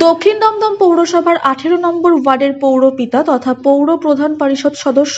দক্ষিণ দমদম পৌরসভার 18 নম্বর ওয়ার্ডের পৌরপিতা তথা পৌর প্রধান পরিষদ সদস্য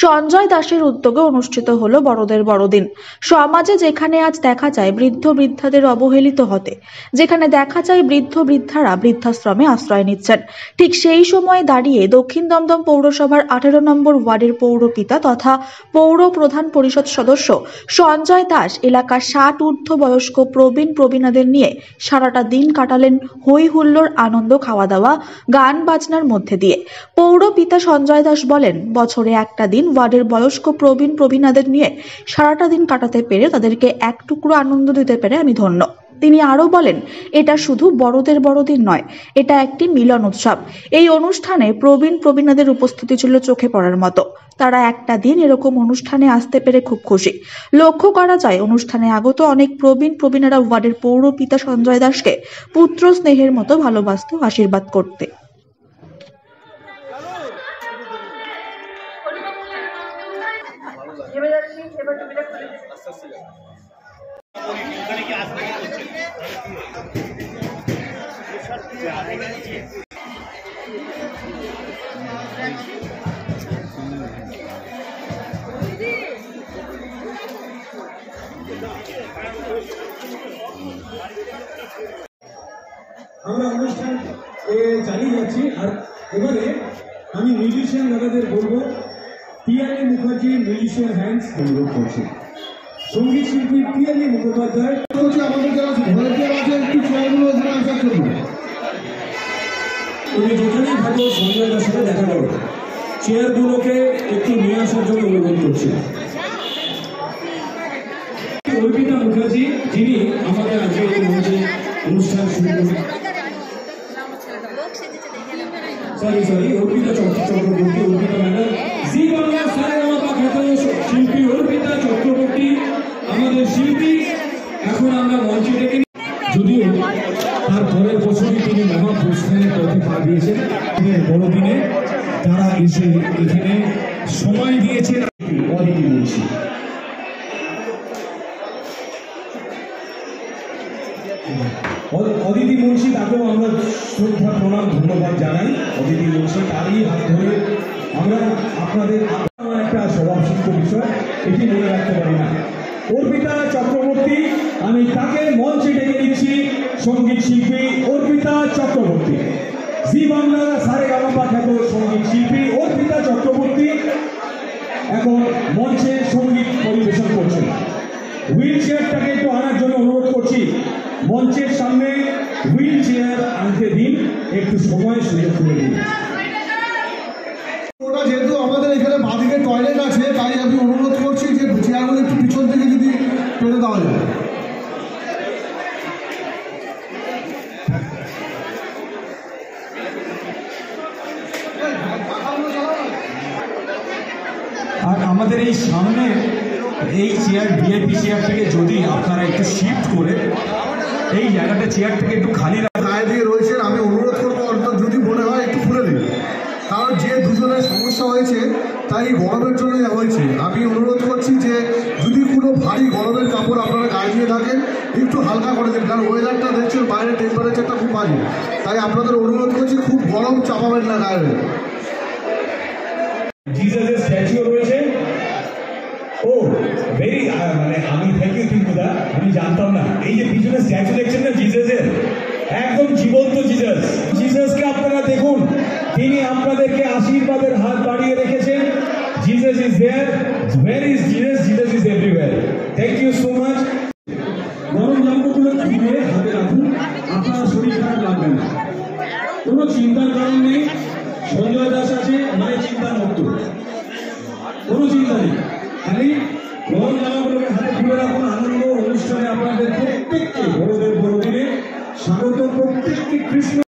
সঞ্জয় দাসের উদ্যোগে অনুষ্ঠিত হলো বড়দের বড়দিন। সমাজে যেখানে আজ দেখা যায় বৃদ্ধ বৃদ্ধাদের অবহেলিত হতে, যেখানে দেখা যায় বৃদ্ধ বৃদ্ধারা বৃদ্ধাশ্রমে আশ্রয় নিচ্ছেন, ঠিক সেই সময়ে দাঁড়িয়ে দক্ষিণ দমদম পৌরসভার 18 নম্বর ওয়ার্ডের পৌরপিতা তথা পৌর প্রধান পরিষদ সদস্য সঞ্জয় দাস এলাকার 60 ঊর্ধ্ব বয়স্ক প্রবীণ প্রবীণাদের নিয়ে সারাটা দিন কাটালেন হই হুল্লোড়, আনন্দ, খাওয়া দাওয়া, গান বাজনার মধ্যে দিয়ে। পৌর পিতা সঞ্জয় দাস বলেন, বছরে একটা দিন ওয়ার্ডের বয়স্ক প্রবীণ প্রবীণাদের নিয়ে সারাটা দিন কাটাতে পেরে তাদেরকে এক টুকরো আনন্দ দিতে পেরে আমি ধন্য। তিনি আরো বলেন, এটা শুধু বড়দের বড়দিন নয়, এটা একটি মিলন উৎসব। এই অনুষ্ঠানে প্রবীণ প্রবীণাদের উপস্থিতি ছিল চোখে পড়ার মতো। তারা একটা দিন এরকম অনুষ্ঠানে আসতে পেরে খুব খুশি। লক্ষ্য করা যায় অনুষ্ঠানে আগত অনেক প্রবীণ প্রবীণারা ওয়ার্ডের পৌর পিতা সঞ্জয় দাসকে পুত্র স্নেহের মতো ভালোবাসতে, আশীর্বাদ করতে। আমরা অনুষ্ঠান চালিয়ে যাচ্ছি। আর এবারে আমি মিউজিশিয়ান দাদাদের বলবো, পিয়ালি মুখার্জি মিউজিশিয়ান হ্যান্ডস অনুরোধ করছি। সঙ্গীত শিল্পী পিয়ালি মুখোপাধ্যায় আমাদের যারা ভলেন্টিয়ার আছে একটু চেয়ারগুলো এখানে আসার জন্য। তুমি যেখানেই থাকো সঞ্জয় দাসের সাথে দেখা করো, চেয়ারগুলোকে একটু নিয়ে আসার জন্য অনুরোধ করছি। অর্পিতা মুখার্জি, যিনি আমাদের আজকে এই মঞ্চে অনুষ্ঠান শুরু করেন। সরি অর্পিতা চক্রবর্তী, অর্পিতা ম্যাডাম, জি বাংলা সারেগামাপা খ্যাত শিল্পী অর্পিতা চক্রবর্তী আমাদের শিল্পী। এখন আমরা মঞ্চে ডেকে, যদিও তার পরের বছরই তিনি মহাপুরস্কারের পথে পা দিয়েছেন। বড়দিনে তারা এসে এখানে সময় দিয়েছেন। অদিতি মুন্সি, অদিতি মুন্সি, তাকেও আমরা শ্রদ্ধা প্রণাম ধন্যবাদ জানাই। অদিতি মুন্সি, তারই হাত ধরে আমরা আপনাদের একটা স্বভাবসিদ্ধ বিষয়, এটি মনে রাখতে পারি না। অর্পিতা চক্রবর্তী, আমি তাকে মঞ্চে ডেকে নিচ্ছি। সঙ্গীত শিল্পী অর্পিতা চক্রবর্তী, জি বাংলা সারেগামাপা খ্যাত সঙ্গীত শিল্পী অর্পিতা চক্রবর্তী এখন মঞ্চে সঙ্গীত পরিবেশন করছেন। হুইল চেয়ারটাকে একটু আনার জন্য অনুরোধ করছি। মঞ্চের সামনে হুইল চেয়ার আনতে দিন, একটু সময় সুযোগ করে দিন। ওটা যেহেতু আমাদের এখানে বাঁদিকে টয়লেট আছে, তাই আমি অনুরোধ করছি যে চেয়ারগুলো একটু পিছন থেকে যদি পেরে দেওয়া যায়। আর আমাদের এই সামনে এই চেয়ার, ভিআইপি চেয়ারটাকে যদি আপনারা একটু শিফট করে এই জায়গাটা চেয়ার থেকে একটু খালি গায়ে দিয়ে রয়েছেন, আমি অনুরোধ করবো অন্তত যদি মনে হয় একটু খুলে দিন, কারণ যে দুজনের সমস্যা হয়েছে তাই গরমের জন্য হয়েছে। আমি অনুরোধ করছি যে যদি কোনো ভারী গরমের কাপড় আপনারা গায়ে দিয়ে থাকেন একটু হালকা করে দিন, কারণ ওয়েদারটা দেখছেন বাইরের টেম্পারেচারটা খুব বাজে। তাই আপনাদের অনুরোধ করছি খুব গরম চাপাবেন না গায়ে। জিসাসের স্ট্যাচুও রয়েছে। ও ভেরি, মানে আমি থ্যাংক ইউ টিঙ্কুদা, আমি জানতাম না। এই যে পিছনে স্ট্যাচু দেখছেন না জিসাসের, একদম জীবন্ত জিসাস। জিসাসকে আপনারা দেখুন, তিনি আপনাদেরকে আশীর্বাদের হাত বাড়িয়ে রেখেছেন। Jesus is there, where is Jesus? Jesus is everywhere. Thank you so much. গরম জামাগুলো খুলে হাতে রাখুন, আপনার শরীর খারাপ লাগবে না, কোনো চিন্তার কারণ নেই। সঞ্জয় দাস আছে মানে চিন্তা মুক্ত, কোনো চিন্তা নেই। খালি গরম জামাগুলোকে হাতে খুলে রাখুন। আনন্দ অনুষ্ঠানে আপনাদের প্রত্যেককে বড়দের বড়দিনে স্বাগত, প্রত্যেককে কৃষ্ণ।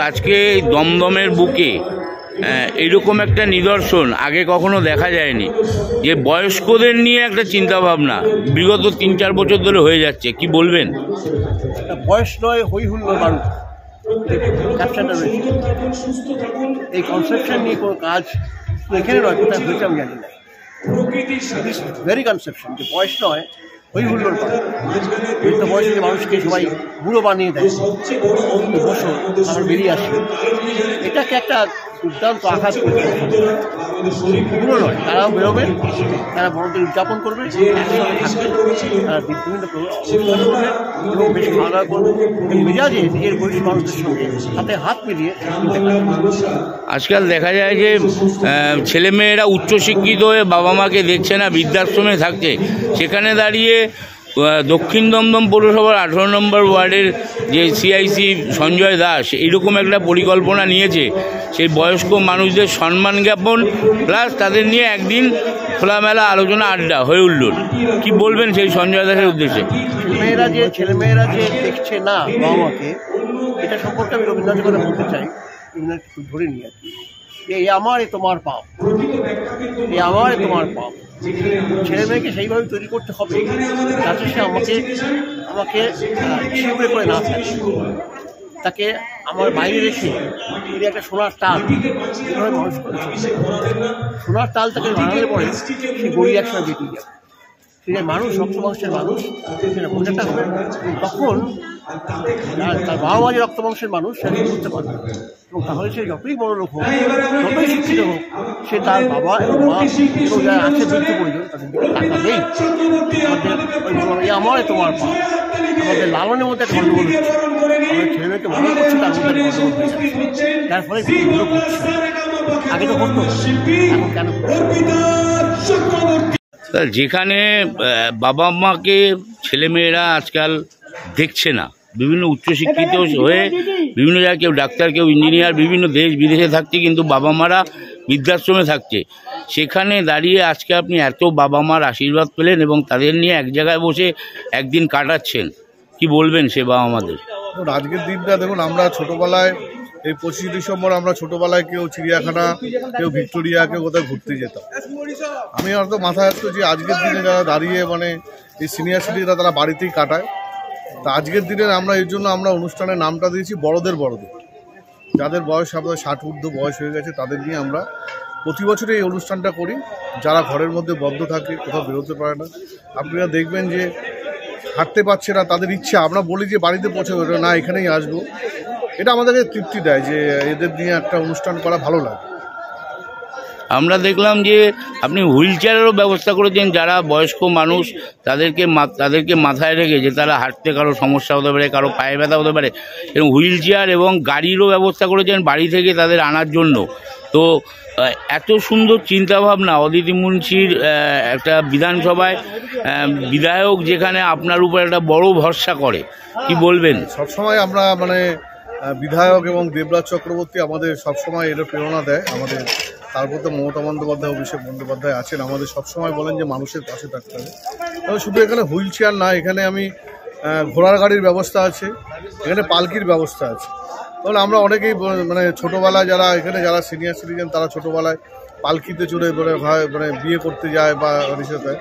আজকে দমদমের বুকে এরকম একটা নিদর্শন আগে কখনো দেখা যায়নি, যে বয়স্কদের নিয়ে একটা চিন্তা ভাবনা বিগত 3-4 বছর ধরে হয়ে যাচ্ছে। কি বলবেন? বয়স নয়, হই হুল্লোড় মানুষ ক্যাপশনটা রয়েছে। এই কনসেপশন নিয়ে কোনো কাজ এখানে নয়, কোথায় হয়েছে আমি জানি না। ভেরি কনসেপশন যে বয়স নয়, হই হুল্লোড় মানুষ বৃদ্ধ বয়সে মানুষকে সবাই বুড়ো বানিয়ে দেয়, বসো আবার বেরিয়ে আসবে। এটাকে একটা দুর্দান্ত আঘাত করবে। বুড়ো নয়, তারাও বেরোবে, তারা বড়দের উদযাপন করবে, তারা বিভিন্ন অনুষ্ঠান করবে এবং বেশ খাওয়া দাওয়া করবে, মেজাজে নিজের বয়সী মানুষদের সঙ্গে হাতে হাত মিলিয়ে। আজকাল দেখা যায় যে ছেলেমেয়েরা উচ্চশিক্ষিত হয়ে বাবা মাকে দেখছে না, বৃদ্ধাশ্রমে থাকছে। সেখানে দাঁড়িয়ে দক্ষিণ দমদম পৌরসভার 18 নম্বর ওয়ার্ডের যে সিআইসি সঞ্জয় দাস এইরকম একটা পরিকল্পনা নিয়েছে, সেই বয়স্ক মানুষদের সম্মান জ্ঞাপন প্লাস তাদের নিয়ে একদিন খোলামেলা আলোচনা আড্ডা হয়ে উঠল। কি বলবেন সেই সঞ্জয় দাসের উদ্দেশ্যে? ছেলেমেয়েরা যে দেখছে না বাবা মাকে, এটা সম্পর্কে আমি রবীন্দ্রনাথের কথা বলতে চাই। রবীন্দ্রনাথ একটু ধরে নিয়ে আর কি, এই আমার তোমার পাপ, এই আমার তোমার পাপ। ছেলে মেয়েকে সেইভাবে তৈরি করতে হবে যাতে সে আমাকে শিবরে করে না থাকে, তাকে আমার বাইরে রেখে তিনি একটা সোনার তাল এভাবে মানুষ করেছে। সোনার তাল তাকে বানালে পরে সে গড়ি একসময় বেরিয়ে যাবে। সেটা মানুষ, রক্তবংশের মানুষ, সেটা বোঝাটা হবে। তখন তার বাবা মা যে রক্তবংশের মানুষ সেটা বুঝতে পারবে, এবং তাহলে সে যতই বড় লোক হোক, যতই শিক্ষিত হোক, সে তার বাবা এবং মা এবং যারা আছে বৃদ্ধ প্রয়োজন তাদের দিকে তাকাবেই। আমাদের আমার তোমার পা, আমাদের লালনের মধ্যে একটা গণ্ডগোল হচ্ছে, আমাদের ছেলেমেয়েকে মনে করছে তার মধ্যে গণ্ডগোল হয়ে যাচ্ছে, যার ফলে বিপদগুলো ঘটছে। আগে তো ঘটতো, এখন কেন? যেখানে বাবা মাকে ছেলেমেয়েরা আজকাল দেখছে না, বিভিন্ন উচ্চশিক্ষিত হয়ে বিভিন্ন জায়গায়, কেউ ডাক্তার, কেউ ইঞ্জিনিয়ার, বিভিন্ন দেশ বিদেশে থাকছে, কিন্তু বাবা মারা বৃদ্ধাশ্রমে থাকছে। সেখানে দাঁড়িয়ে আজকে আপনি এত বাবা মার আশীর্বাদ পেলেন এবং তাদের নিয়ে এক জায়গায় বসে একদিন কাটাচ্ছেন। কি বলবেন সে বাবা মাদের? আজকের দিনটা দেখুন, আমরা ছোটোবেলায় এই 25 ডিসেম্বর আমরা ছোটোবেলায় কেউ চিড়িয়াখানা, কেউ ভিক্টোরিয়া, কেউ কোথায় ঘুরতে যেতাম। আমি হয়তো মাথায় আসতো যে আজকের দিনে যারা দাঁড়িয়ে মানে এই সিনিয়র সিটিজেনরা তারা বাড়িতেই কাটায়। তা আজকের দিনে আমরা এর জন্য আমরা অনুষ্ঠানের নামটা দিয়েছি বড়দের বড়দের। যাদের বয়স আমাদের 60 ঊর্ধ্ব বয়স হয়ে গেছে তাদের নিয়ে আমরা প্রতি বছরই এই অনুষ্ঠানটা করি। যারা ঘরের মধ্যে বদ্ধ থাকে, কোথাও বেরোতে পারে না, আপনারা দেখবেন যে হাঁটতে পারছে না, তাদের ইচ্ছা আমরা বলি যে বাড়িতে পৌঁছাবে না, এখানেই আসবো। এটা আমাদেরকে তৃপ্তি দেয় যে এদের নিয়ে একটা অনুষ্ঠান করা ভালো লাগে। আমরা দেখলাম যে আপনি হুইল চেয়ারেরও ব্যবস্থা করেছেন, যারা বয়স্ক মানুষ তাদেরকে মাথায় রেখে যে তারা হাঁটতে কারো সমস্যা হতে পারে, কারো পায়ে ব্যথা হতে পারে, এবং হুইল চেয়ার এবং গাড়িরও ব্যবস্থা করেছেন বাড়ি থেকে তাদের আনার জন্য। তো এত সুন্দর চিন্তাভাবনা অদিতি মুন্সির, একটা বিধানসভায় বিধায়ক যেখানে আপনার উপর একটা বড় ভরসা করে, কি বলবেন? সবসময় আমরা মানে বিধায়ক এবং দেবরাজ চক্রবর্তী আমাদের সবসময় এর প্রেরণা দেয় আমাদের। তারপর তো মমতা বন্দ্যোপাধ্যায়, অভিষেক বন্দ্যোপাধ্যায় আছেন, আমাদের সবসময় বলেন যে মানুষের পাশে থাকতে হবে। তবে শুধু এখানে হুইল চেয়ার না, এখানে আমি ঘোড়ার গাড়ির ব্যবস্থা আছে, এখানে পালকির ব্যবস্থা আছে। তাহলে আমরা অনেকেই মানে ছোটোবেলায় যারা সিনিয়র সিটিজেন তারা ছোটোবেলায় পালকিতে চড়ে মানে বিয়ে করতে যায় বা রিসেতে।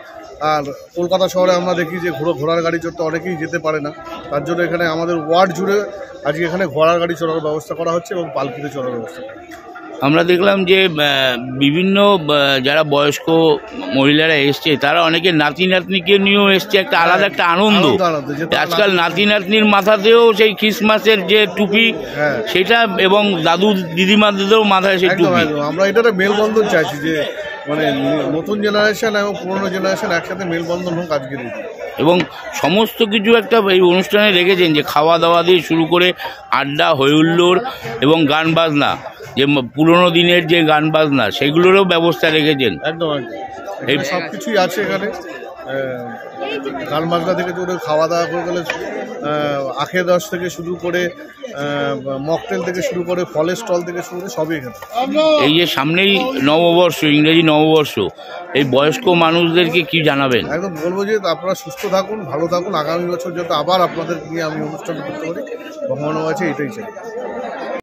আর কলকাতা শহরে আমরা দেখি যে ঘোড়ার গাড়ি চড়তে অনেকেই যেতে পারে না, তার জন্য এখানে আমাদের ওয়ার্ড জুড়ে আজকে এখানে ঘোড়ার গাড়ি চড়ার ব্যবস্থা করা হচ্ছে এবং পালকিতে চড়ার ব্যবস্থা করা হচ্ছে। আমরা দেখলাম যে বিভিন্ন যারা বয়স্ক মহিলারা এসছে তারা অনেকে নাতি নাতনিকে নিয়েও এসছে, একটা আলাদা একটা আনন্দ। আজকাল নাতি নাতনির মাথাতেও সেই ক্রিসমাসের যে টুপি সেটা, এবং দাদু দিদিমাদেরও মাথায় সেই টুপি। আমরা এটাতে মেলবন্ধন চাইছি যে মানে নতুন জেনারেশন এবং পুরনো জেনারেশন একসাথে মেলবন্ধন হোক আজকের দিনে। এবং সমস্ত কিছু একটা এই অনুষ্ঠানে রেখেছেন, যে খাওয়া দাওয়া দিয়ে শুরু করে আড্ডা, হইহুল্লোড় এবং গান বাজনা, যে পুরোনো দিনের যে গান বাজনা সেগুলোরও ব্যবস্থা রেখেছেন। একদম এই সব কিছুই আছে এখানে, গান বাজনা থেকে শুরু করে খাওয়া দাওয়া করে গেলে আখের রস থেকে শুরু করে মকটেল থেকে শুরু করে ফলের স্টল থেকে শুরু করে সবই এখানে। এই যে সামনেই নববর্ষ, ইংরেজি নববর্ষ, এই বয়স্ক মানুষদেরকে কি জানাবেন? একদম বলবো যে আপনারা সুস্থ থাকুন, ভালো থাকুন, আগামী বছর যাতে আবার আপনাদের নিয়ে আমি অনুষ্ঠান করতে পারি, ভগবানের কাছে এটাই চাই।